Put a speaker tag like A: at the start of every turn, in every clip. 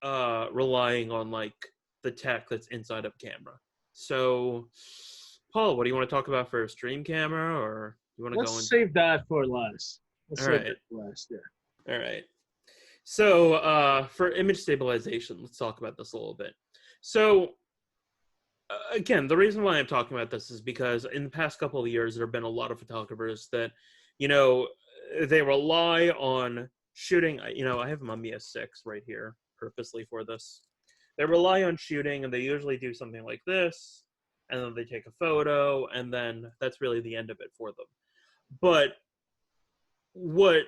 A: relying on like the tech that's inside of camera. So, Paul, what do you want to talk about for a stream camera, or you want to go
B: Let's
A: into?
B: save that for last. Let's
A: All
B: save
A: right,
B: that for last. Yeah.
A: all right. So, for image stabilization, let's talk about this a little bit. So, again, the reason why I'm talking about this is because in the past couple of years, there have been a lot of photographers that, you know, they rely on shooting. You know, I have my Mamiya 6 right here purposely for this. They rely on shooting, and they usually do something like this, and then they take a photo, and then that's really the end of it for them. But what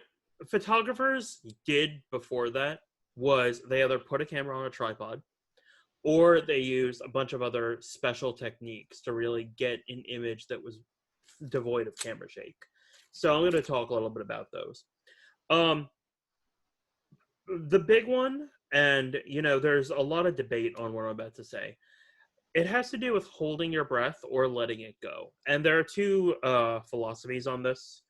A: photographers did before that was they either put a camera on a tripod, or they used a bunch of other special techniques to really get an image that was devoid of camera shake. So I'm going to talk a little bit about those. Um, the big one, and you know, there's a lot of debate on what I'm about to say. It has to do with holding your breath or letting it go, and there are two philosophies on this.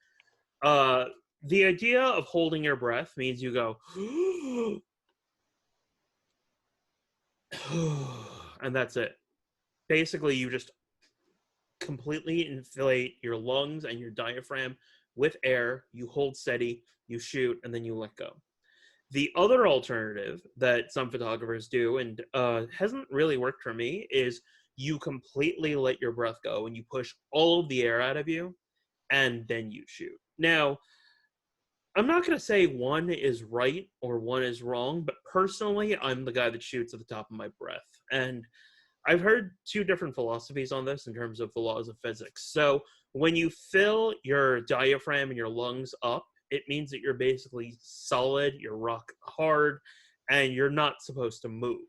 A: Uh, the idea of holding your breath means you go, and that's it. Basically, you just completely inflate your lungs and your diaphragm with air. You hold steady, you shoot, and then you let go. The other alternative that some photographers do, and hasn't really worked for me, is you completely let your breath go and you push all of the air out of you, and then you shoot. Now, I'm not going to say one is right or one is wrong, but personally, I'm the guy that shoots at the top of my breath. And I've heard two different philosophies on this in terms of the laws of physics. So when you fill your diaphragm and your lungs up, it means that you're basically solid, you're rock hard, and you're not supposed to move.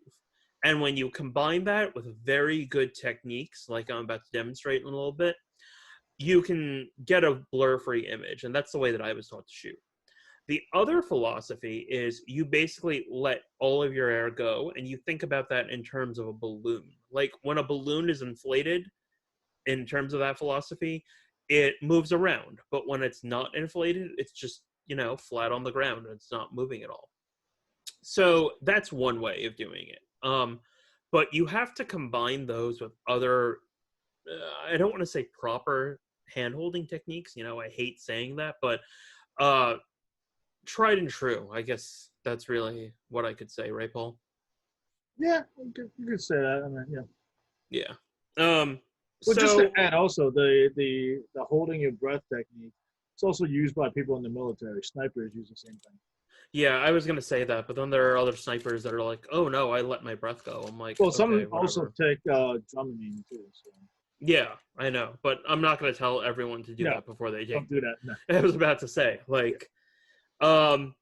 A: And when you combine that with very good techniques, like I'm about to demonstrate in a little bit, you can get a blur-free image. And that's the way that I was taught to shoot. The other philosophy is you basically let all of your air go, and you think about that in terms of a balloon. Like when a balloon is inflated, in terms of that philosophy, it moves around. But when it's not inflated, it's just, you know, flat on the ground and it's not moving at all. So that's one way of doing it. But you have to combine those with other, I don't want to say proper hand-holding techniques. You know, I hate saying that, but tried and true. I guess that's really what I could say, right, Paul?
B: Yeah, you could say that. I mean, yeah.
A: Yeah.
B: Well, just to
A: So
B: add, also the holding your breath technique. It's also used by people in the military. Snipers use the same thing.
A: yeah, I was gonna say that, but then there are other snipers that are like, "Oh no, I let my breath go." I'm like,
B: Well,
A: okay,
B: some also
A: whatever.
B: take drumming too. So
A: Yeah, I know, but I'm not gonna tell everyone to do
B: no,
A: that before they
B: don't
A: take.
B: do that. No.
A: I was about to say,
B: Yeah.
A: like, um,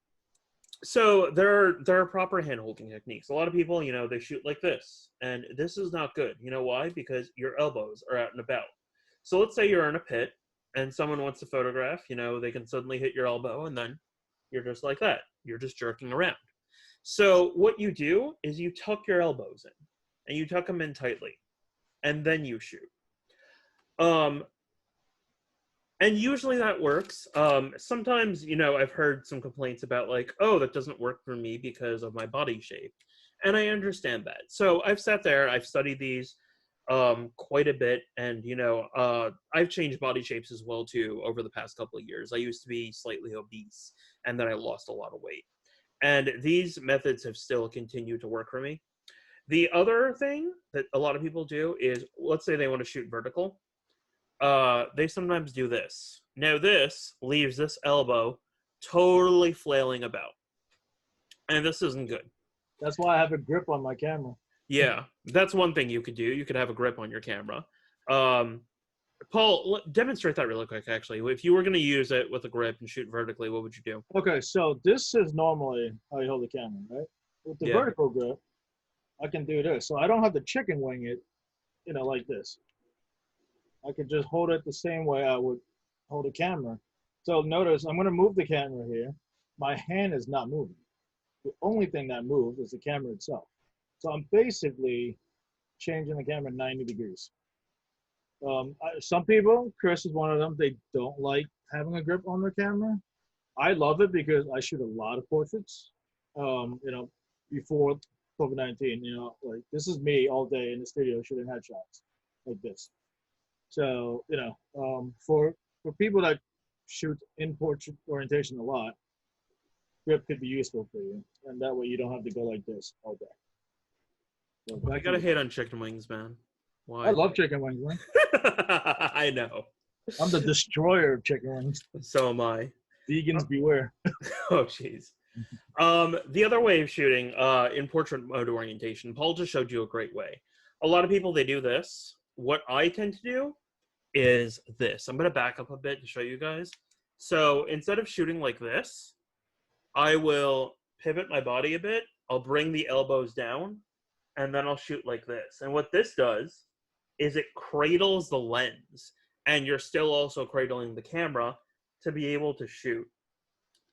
A: so there are proper hand holding techniques. A lot of people, you know, they shoot like this, and this is not good. You know why? Because your elbows are out and about. So let's say you're in a pit and someone wants to photograph. You know, they can suddenly hit your elbow, and then you're just like that. You're just jerking around. So what you do is you tuck your elbows in, and you tuck them in tightly, and then you shoot. Um, and usually that works. Sometimes, you know, I've heard some complaints about like, oh, that doesn't work for me because of my body shape, and I understand that. So I've sat there, I've studied these quite a bit, and you know, I've changed body shapes as well too over the past couple of years. I used to be slightly obese, and then I lost a lot of weight, and these methods have still continued to work for me. The other thing that a lot of people do is, let's say they want to shoot vertical, they sometimes do this. Now this leaves this elbow totally flailing about, and this isn't good.
B: That's why I have a grip on my camera.
A: Yeah, that's one thing you could do. You could have a grip on your camera. Um, Paul, demonstrate that really quick. Actually, if you were going to use it with a grip and shoot vertically, what would you do?
B: Okay, so this is normally how you hold the camera, right? With the
A: Yeah.
B: vertical grip, I can do this. So I don't have to chicken wing it, like this. I could just hold it the same way I would hold a camera. So notice I'm going to move the camera here. My hand is not moving. The only thing that moves is the camera itself. So I'm basically changing the camera 90 degrees. Some people, Chris is one of them, they don't like having a grip on their camera. I love it because I shoot a lot of portraits. Before COVID-19, you know, like this is me all day in the studio shooting headshots like this. So, you know, for people that shoot in portrait orientation a lot, grip could be useful for you, and that way you don't have to go like this all day. So
A: I gotta hate on chicken wings, man.
B: I
A: Why?
B: love chicken wings, man.
A: I know.
B: I'm the destroyer of chicken wings.
A: So am I.
B: Vegans beware.
A: Oh, jeez. The other way of shooting in portrait mode orientation, Paul just showed you a great way. A lot of people, they do this. What I tend to do is this. I'm going to back up a bit to show you guys. So instead of shooting like this, I will pivot my body a bit. I'll bring the elbows down, and then I'll shoot like this. And what this does is it cradles the lens, and you're still also cradling the camera to be able to shoot.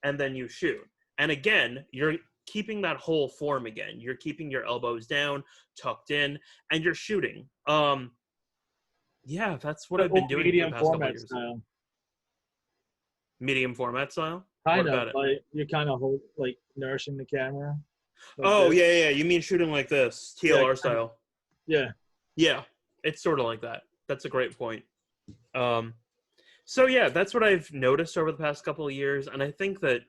A: And then you shoot. And again, you're keeping that whole form again. You're keeping your elbows down, tucked in, and you're shooting. Yeah, that's what I've been doing for the past couple years.
B: Style.
A: Medium format style?
B: Kind of, like you kind of hold, like nourishing the camera.
A: Like oh, this. Yeah. You mean shooting like this, TLR style?
B: Yeah.
A: Yeah, it's sort of like that. That's a great point. So yeah, that's what I've noticed over the past couple of years, and I think that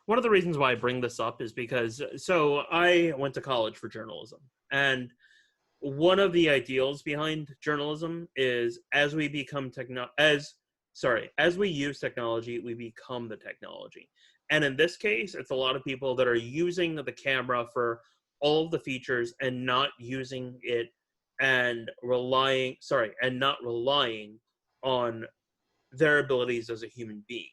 A: one of the reasons why I bring this up is because, so I went to college for journalism, and one of the ideals behind journalism is as we use technology, we become the technology. And in this case, it's a lot of people that are using the camera for all of the features and not using it and not relying on their abilities as a human being.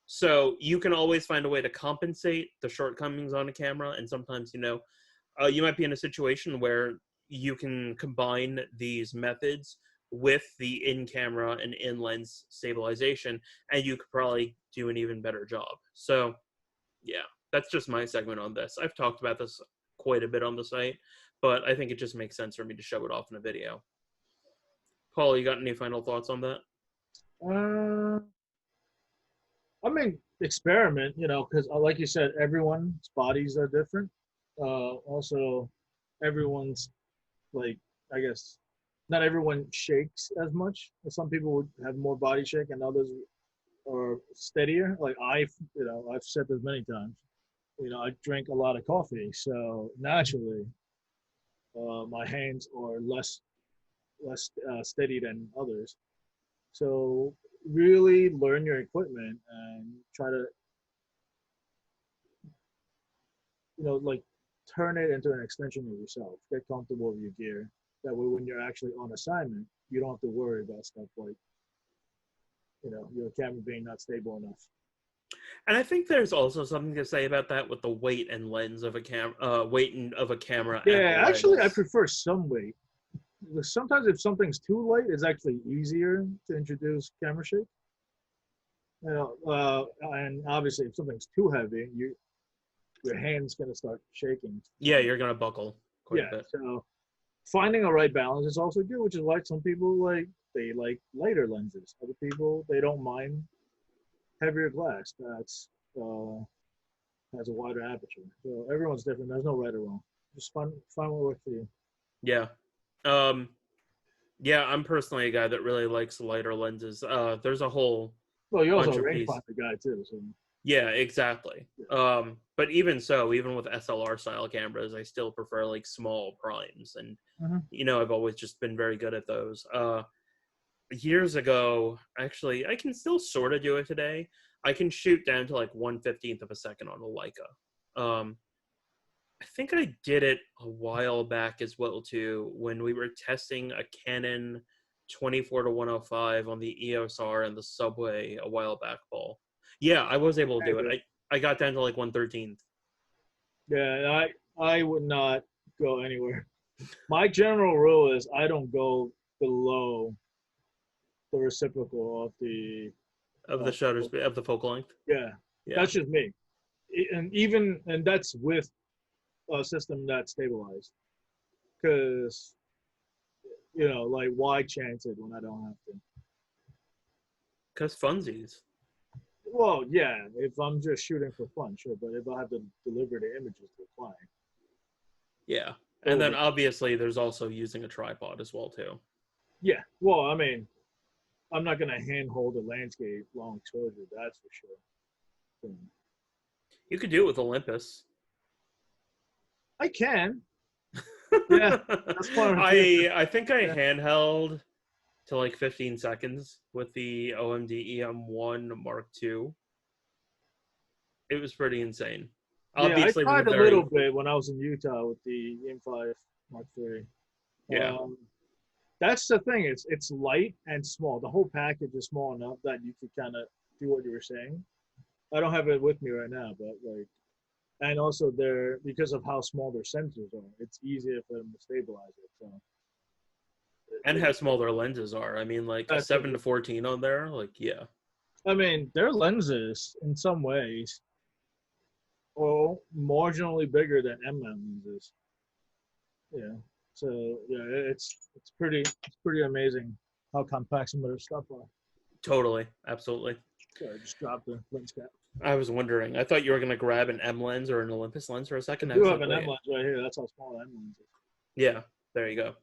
A: So you can always find a way to compensate the shortcomings on a camera, and sometimes, you know, you might be in a situation where you can combine these methods with the in-camera and in-lens stabilization, and you could probably do an even better job. So, yeah, that's just my segment on this. I've talked about this quite a bit on the site, but I think it just makes sense for me to show it off in a video. Paul, you got any final thoughts on that?
B: I mean, experiment, you know, because like you said, everyone's bodies are different. Also, everyone's, like, I guess, not everyone shakes as much. Some people would have more body shake and others are steadier. Like I've said this many times, you know, I drink a lot of coffee. So naturally, my hands are less steady than others. So really learn your equipment and try to, you know, like turn it into an extension of yourself. Get comfortable with your gear. That way, when you're actually on assignment, you don't have to worry about stuff like, you know, your camera being not stable enough.
A: And I think there's also something to say about that with the weight and lens of a camera.
B: Yeah, actually, I prefer some weight. Sometimes if something's too light, it's actually easier to introduce camera shake. You know, and obviously, if something's too heavy, your hand's gonna start shaking.
A: Yeah, you're gonna buckle quite a bit.
B: So finding a right balance is also good, which is why some people like lighter lenses. Other people, they don't mind heavier glass that's has a wider aperture. So everyone's different. There's no right or wrong. Just find what works for you.
A: Yeah. Yeah, I'm personally a guy that really likes lighter lenses. There's a whole
B: you're also a rangefinder guy too. So.
A: Yeah, exactly. Yeah. But even so, even with SLR style cameras, I still prefer like small primes, and you know, I've always just been very good at those. Years ago, actually, I can still sort of do it today. I can shoot down to like 1/15 of a second on a Leica. I think I did it a while back as well too, when we were testing a Canon 24-105 on the EOS R in the subway a while back, Paul. Yeah, I was able to do it. I got down to like 1/13.
B: Yeah, I would not go anywhere. My general rule is I don't go below the reciprocal
A: of the shutter speed of the focal length.
B: Yeah, that's just me. And that's with a system that's stabilized. Because, you know, like, why chance it when I don't have to?
A: Because funsies.
B: Well, yeah, if I'm just shooting for fun, sure. But if I have to deliver the images to the client,
A: Yeah. And then
B: totally.
A: obviously there's also using a tripod as well too.
B: Yeah. Well, I mean, I'm not gonna handhold a landscape long exposure. That's for sure.
A: You could do it with Olympus.
B: I can. Yeah, that's part of it.
A: I think I
B: Yeah.
A: handheld to like 15 seconds with the OMD EM1 Mark II. It was pretty insane.
B: Yeah, I
A: Obviously with a
B: tried a little
A: very
B: bit when I was in Utah with the M5 Mark III.
A: yeah,
B: That's the thing. It's light and small. The whole package is small enough that you could kind of do what you were saying. I don't have it with me right now, but like, and also they're because of how small their sensors are, it's easier for them to stabilize it. So
A: and how small their lenses are. I mean, like a
B: that's it.
A: 7 to 14 on there, like yeah,
B: I mean, their lenses in some ways are marginally bigger than M mount lenses. Yeah. So yeah, it's pretty amazing how compact some of their stuff are.
A: totally, absolutely.
B: So I just dropped the lens cap.
A: I was wondering. I thought you were gonna grab an M lens or an Olympus lens for a
B: I
A: second. I
B: do
A: was
B: have
A: like,
B: an M
A: wait,
B: lens right here. That's how small the M lens is.
A: yeah, there you go.